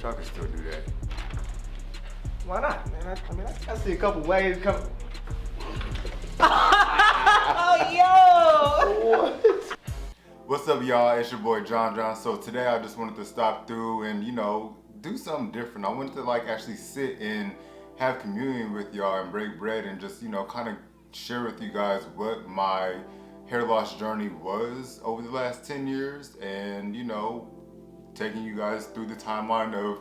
wish I could still do that. Why not, man? I see a couple ways coming. Oh, yo! What? What's up, y'all? It's your boy John-Jonne. So today I just wanted to stop through and, do something different. I wanted to actually sit and have communion with y'all and break bread and just, kind of share with you guys what my hair loss journey was over the last 10 years and, taking you guys through the timeline of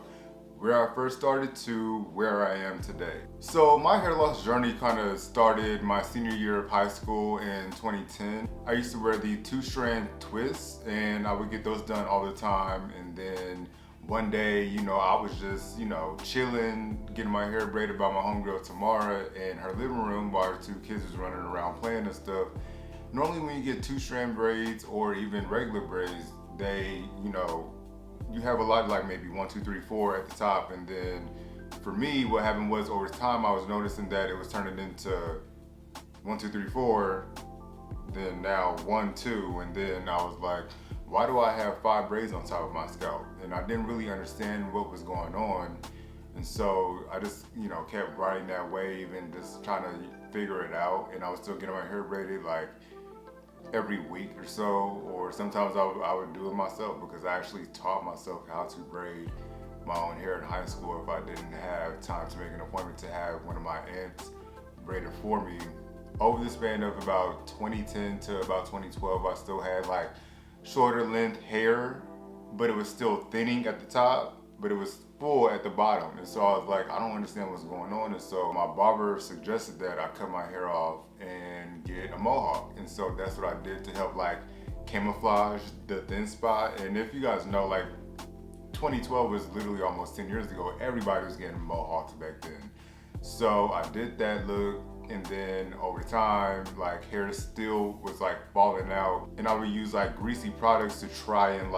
where I first started to where I am today. So my hair loss journey kind of started my senior year of high school in 2010. I used to wear the 2-strand twists and I would get those done all the time. And then one day, I was just, chilling, getting my hair braided by my homegirl Tamara in her living room while her 2 kids was running around playing and stuff. Normally when you get 2-strand braids or even regular braids, they, you have a lot of maybe 1, 2, 3, 4 at the top, and then for me, what happened was over time I was noticing that it was turning into 1, 2, 3, 4, then now 1, 2, and then I was like, why do I have 5 braids on top of my scalp? And I didn't really understand what was going on, and so I just kept riding that wave and just trying to figure it out. And I was still getting my hair braided every week or so, or sometimes I would do it myself because I actually taught myself how to braid my own hair in high school if I didn't have time to make an appointment to have one of my aunts braid it for me. Over the span of about 2010 to about 2012, I still had shorter length hair, but it was still thinning at the top, but it was full at the bottom. And so I was like, I don't understand what's going on. And so my barber suggested that I cut my hair off and get a mohawk. And so that's what I did to help camouflage the thin spot. And if you guys know, 2012 was literally almost 10 years ago. Everybody was getting mohawks back then. So I did that look, and then over time, hair still was falling out. And I would use greasy products to try and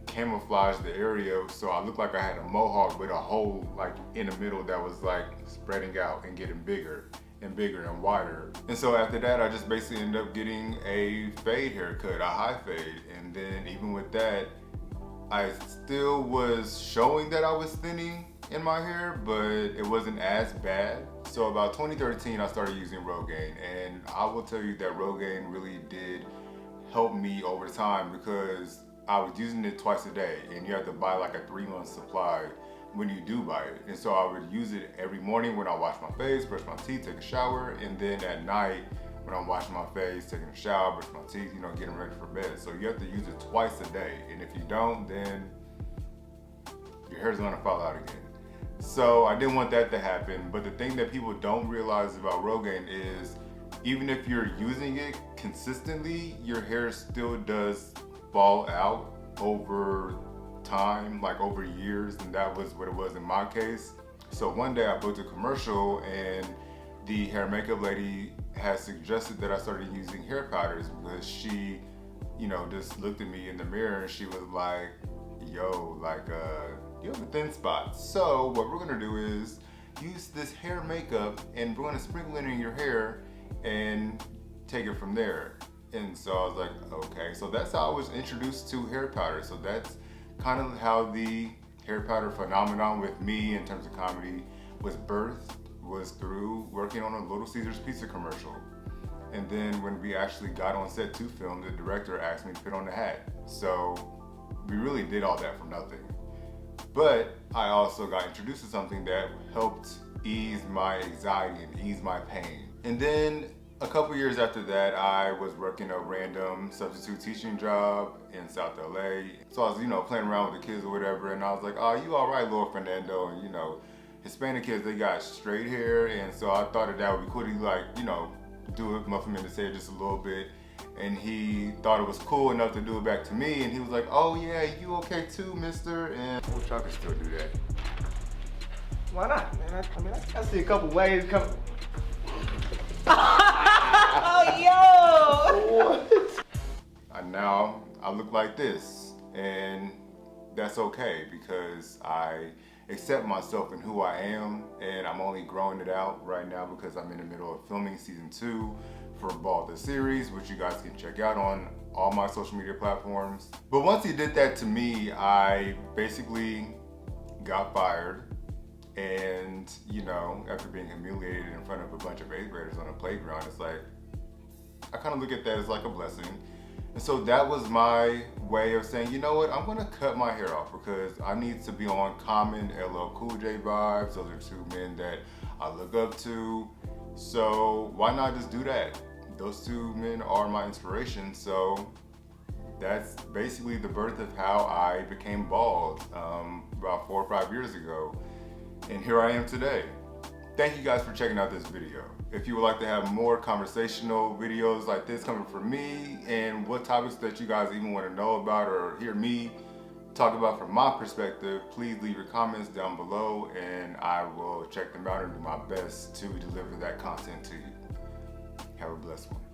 camouflage the area so I looked like I had a mohawk with a hole in the middle that was spreading out and getting bigger and bigger and wider. And so after that, I just basically ended up getting a fade haircut, a high fade. And then even with that, I still was showing that I was thinning in my hair, but it wasn't as bad. So about 2013, I started using Rogaine, and I will tell you that Rogaine really did help me over time because I was using it twice a day, and you have to buy a 3-month supply when you do buy it. And so I would use it every morning when I wash my face, brush my teeth, take a shower, and then at night when I'm washing my face, taking a shower, brush my teeth, getting ready for bed. So you have to use it twice a day, and if you don't, then your hair's gonna fall out again. So I didn't want that to happen, but the thing that people don't realize about Rogaine is even if you're using it consistently, your hair still does fall out over time, over years, and that was what it was in my case. So one day I booked a commercial and the hair makeup lady had suggested that I started using hair powders because she, just looked at me in the mirror and she was like, yo, you have a thin spot. So what we're gonna do is use this hair makeup and we're gonna sprinkle it in your hair and take it from there. And so I was like, okay. So that's how I was introduced to hair powder. So that's kind of how the hair powder phenomenon with me in terms of comedy was birthed, was through working on a Little Caesars pizza commercial. And then when we actually got on set to film, the director asked me to put on the hat. So we really did all that for nothing. But I also got introduced to something that helped ease my anxiety and ease my pain. And then a couple years after that, I was working a random substitute teaching job in South LA. So I was, playing around with the kids or whatever, and I was like, oh, you all right, Lord Fernando? And, Hispanic kids, they got straight hair, and so I thought that would be cool to, do it, muff him in his hair just a little bit. And he thought it was cool enough to do it back to me, and he was like, oh yeah, you okay too, mister? And I wish I could still do that. Why not, man? I see a couple ways coming. Oh, yo! What? And now I look like this, and that's okay because I accept myself and who I am, and I'm only growing it out right now because I'm in the middle of filming season 2 for Ball the series, which you guys can check out on all my social media platforms. But once he did that to me, I basically got fired, and you know, after being humiliated in front of a bunch of 8th graders on a playground, it's like, I kind of look at that as like a blessing. And so that was my way of saying, you know what, I'm gonna cut my hair off because I need to be on Common, LL Cool J vibes. Those are two men that I look up to. So why not just do that? Those two men are my inspiration. So that's basically the birth of how I became bald about 4 or 5 years ago. And here I am today. Thank you guys for checking out this video. If you would like to have more conversational videos like this coming from me, and what topics that you guys even want to know about or hear me talk about from my perspective, please leave your comments down below and I will check them out and do my best to deliver that content to you. Have a blessed one.